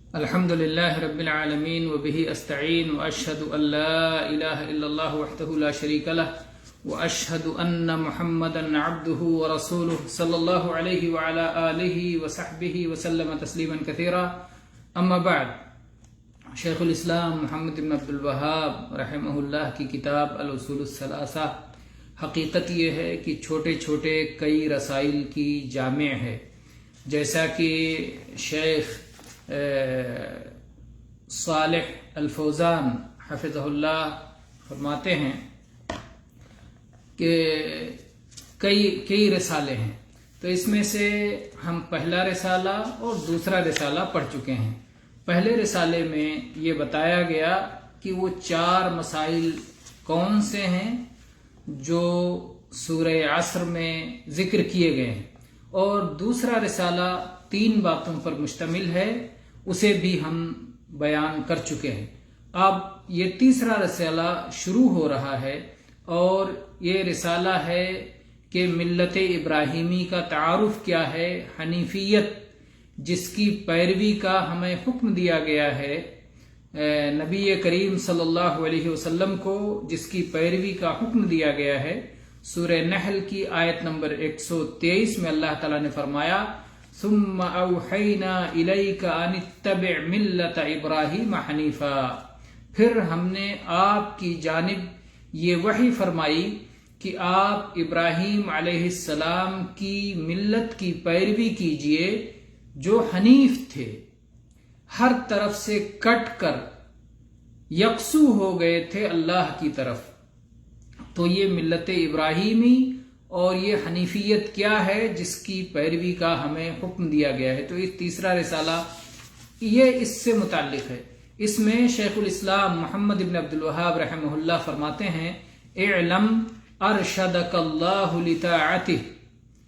الحمد لله رب العالمين وبه أستعين وأشهد أن لا إله إلا الله وحده لا شريك له وأشهد أن محمدا عبده ورسوله صلى الله عليه وعلى آله وصحبه وسلم تسليما كثيرا. أما بعد، شیخ الاسلام محمد بن عبد الوہاب رحمہ اللہ کی کتاب الاصول الثلاثہ حقیقت یہ ہے کہ چھوٹے چھوٹے کئی رسائل کی جامع ہے. جیسا کہ شیخ صالح الفوزان حفظہ اللہ فرماتے ہیں کہ کئی رسالے ہیں، تو اس میں سے ہم پہلا رسالہ اور دوسرا رسالہ پڑھ چکے ہیں. پہلے رسالے میں یہ بتایا گیا کہ وہ 4 مسائل کون سے ہیں جو سورہ عصر میں ذکر کیے گئے ہیں، اور دوسرا رسالہ 3 باتوں پر مشتمل ہے، اسے بھی ہم بیان کر چکے ہیں. اب یہ تیسرا رسالہ شروع ہو رہا ہے، اور یہ رسالہ ہے کہ ملت ابراہیمی کا تعارف کیا ہے، حنیفیت جس کی پیروی کا ہمیں حکم دیا گیا ہے نبی کریم صلی اللہ علیہ وسلم کو، جس کی پیروی کا حکم دیا گیا ہے. سورہ نحل کی آیت نمبر 123 میں اللہ تعالیٰ نے فرمایا ثم اوحینا الیک ان اتبع ملت ابراہیم حنیفا، پھر ہم نے آپ کی جانب یہ وحی فرمائی کہ آپ ابراہیم علیہ السلام کی ملت کی پیروی کیجئے جو حنیف تھے، ہر طرف سے کٹ کر یکسو ہو گئے تھے اللہ کی طرف. تو یہ ملت ابراہیمی اور یہ حنیفیت کیا ہے جس کی پیروی کا ہمیں حکم دیا گیا ہے. تو یہ تیسرا رسالہ یہ اس سے متعلق ہے. اس میں شیخ الاسلام محمد بن عبد الوہاب رحمہ اللہ فرماتے ہیں اعلم ارشدک اللہ لطاعتہ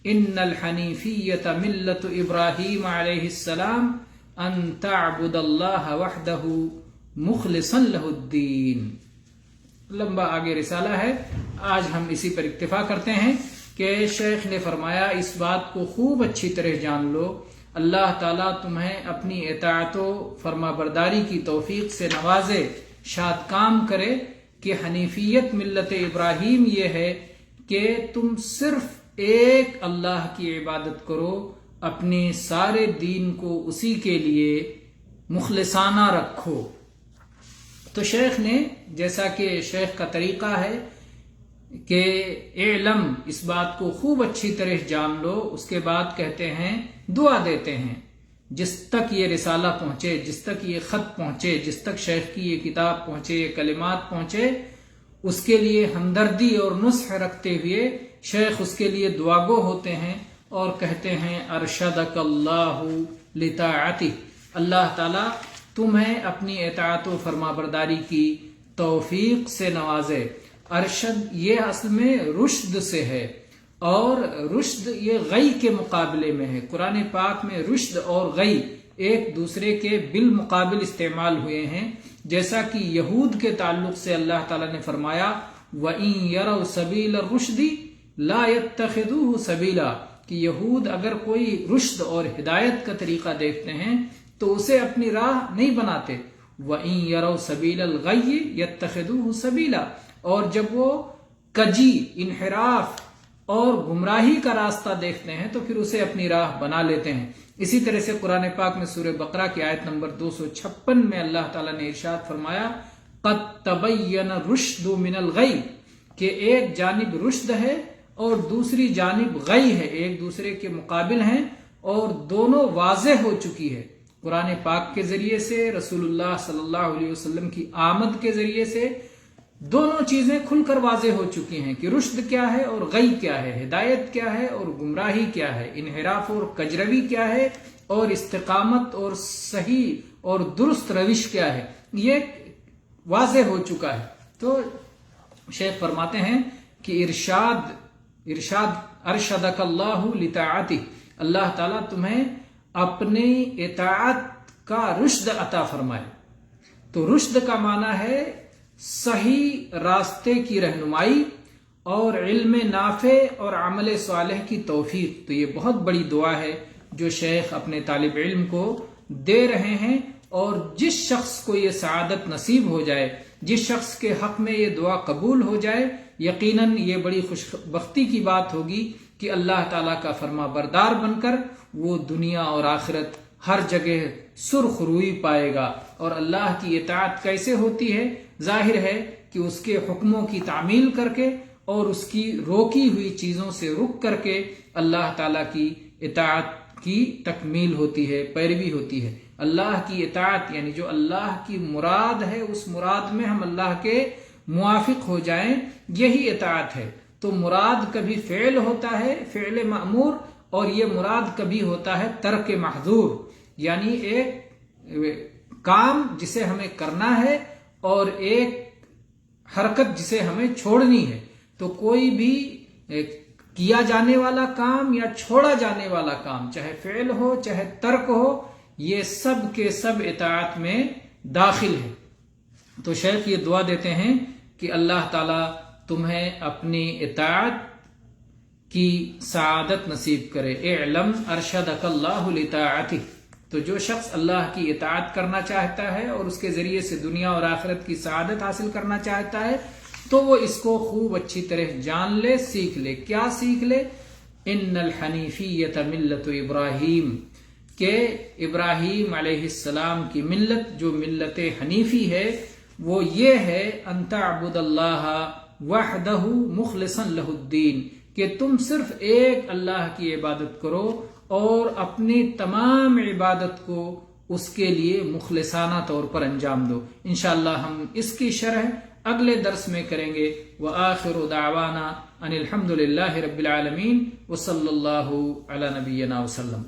ان الحنیفیت ملت ابراہیم علیہ السلام ان تعبد اللہ وحدہ مخلصا لہ الدین. لمبا آگے رسالہ ہے، آج ہم اسی پر اکتفا کرتے ہیں کہ شیخ نے فرمایا اس بات کو خوب اچھی طرح جان لو، اللہ تعالیٰ تمہیں اپنی اطاعت و فرما برداری کی توفیق سے نوازے، شاد کام کرے کہ حنیفیت ملت ابراہیم یہ ہے کہ تم صرف ایک اللہ کی عبادت کرو، اپنے سارے دین کو اسی کے لیے مخلصانہ رکھو. تو شیخ نے، جیسا کہ شیخ کا طریقہ ہے کہ اعلم، اس بات کو خوب اچھی طرح جان لو، اس کے بعد کہتے ہیں دعا دیتے ہیں جس تک یہ رسالہ پہنچے، جس تک یہ خط پہنچے، جس تک شیخ کی یہ کتاب پہنچے، یہ کلمات پہنچے، اس کے لیے ہمدردی اور نصح رکھتے ہوئے شیخ اس کے لیے دعاگو ہوتے ہیں اور کہتے ہیں ارشدک اللہ لطاعتہ، اللہ تعالیٰ تمہیں اپنی اطاعت و فرما برداری کی توفیق سے نوازے. ارشد یہ اصل میں رشد سے ہے، اور رشد یہ غی کے مقابلے میں ہے. قرآن پاک میں رشد اور غی ایک دوسرے کے بالمقابل استعمال ہوئے ہیں. جیسا کہ یہود کے تعلق سے اللہ تعالیٰ نے فرمایا وَإِن يَرَوْا سَبِيلَ الرُّشْدِ لَا يَتَّخِذُوهُ سَبِيلًا، کہ یہود اگر کوئی رشد اور ہدایت کا طریقہ دیکھتے ہیں تو اسے اپنی راہ نہیں بناتے. وَإِن يَرَوْا سَبِيلَ الْغَيِّ يَتَّخِذُوهُ سَبِيلًا، اور جب وہ کجی، انحراف اور گمراہی کا راستہ دیکھتے ہیں تو پھر اسے اپنی راہ بنا لیتے ہیں. اسی طرح سے قرآن پاک میں سورہ بقرہ کی آیت نمبر 256 میں اللہ تعالیٰ نے ارشاد فرمایا قَدْ تَبَيَّنَ الرُّشْدُ مِنَ الْغَيِّ، کہ ایک جانب رشد ہے اور دوسری جانب غی ہے، ایک دوسرے کے مقابل ہیں اور دونوں واضح ہو چکی ہے. قرآن پاک کے ذریعے سے، رسول اللہ صلی اللہ علیہ وسلم کی آمد کے ذریعے سے دونوں چیزیں کھل کر واضح ہو چکی ہیں کہ رشد کیا ہے اور غی کیا ہے، ہدایت کیا ہے اور گمراہی کیا ہے، انحراف اور کجروی کیا ہے اور استقامت اور صحیح اور درست روش کیا ہے، یہ واضح ہو چکا ہے. تو شیخ فرماتے ہیں کہ ارشاد ارشدک اللہ لطاعتہ، اللہ تعالیٰ تمہیں اپنی اطاعت کا رشد عطا فرمائے. تو رشد کا معنی ہے صحیح راستے کی رہنمائی اور علم نافع اور عمل صالح کی توفیق. تو یہ بہت بڑی دعا ہے جو شیخ اپنے طالب علم کو دے رہے ہیں اور جس شخص کو یہ سعادت نصیب ہو جائے، جس شخص کے حق میں یہ دعا قبول ہو جائے، یقیناً یہ بڑی خوش بختی کی بات ہوگی کہ اللہ تعالیٰ کا فرما بردار بن کر وہ دنیا اور آخرت ہر جگہ سرخ روئی پائے گا۔ اور اللہ کی اطاعت کیسے ہوتی ہے؟ ظاہر ہے کہ اس کے حکموں کی تعمیل کر کے اور اس کی روکی ہوئی چیزوں سے رک کر کے اللہ تعالیٰ کی اطاعت کی تکمیل ہوتی ہے، پیروی ہوتی ہے۔ اللہ کی اطاعت یعنی جو اللہ کی مراد ہے، اس مراد میں ہم اللہ کے موافق ہو جائیں، یہی اطاعت ہے۔ تو مراد کبھی فعل ہوتا ہے، فعل مأمور، اور یہ مراد کبھی ہوتا ہے ترک محظور، یعنی ایک کام جسے ہمیں کرنا ہے اور ایک حرکت جسے ہمیں چھوڑنی ہے۔ تو کوئی بھی کیا جانے والا کام یا چھوڑا جانے والا کام، چاہے فعل ہو چاہے ترک ہو، یہ سب کے سب اطاعت میں داخل ہے۔ تو شیخ یہ دعا دیتے ہیں کہ اللہ تعالیٰ تمہیں اپنی اطاعت کی سعادت نصیب کرے۔ اعلم ارشدک اللہ لطاعتہ، تو جو شخص اللہ کی اطاعت کرنا چاہتا ہے اور اس کے ذریعے سے دنیا اور آخرت کی سعادت حاصل کرنا چاہتا ہے تو وہ اس کو خوب اچھی طرح جان لے، سیکھ لے۔ کیا سیکھ لے؟ ان الحنیفیۃ ملت ابراہیم، کہ ابراہیم علیہ السلام کی ملت جو ملت حنیفی ہے وہ یہ ہے ان تعبد اللہ وحدہ مخلصا لہ الدین، کہ تم صرف ایک اللہ کی عبادت کرو اور اپنی تمام عبادت کو اس کے لیے مخلصانہ طور پر انجام دو۔ انشاءاللہ ہم اس کی شرح اگلے درس میں کریں گے۔ وآخر دعوانا ان الحمد للہ رب العالمین وصلی اللہ علی نبینا وسلم۔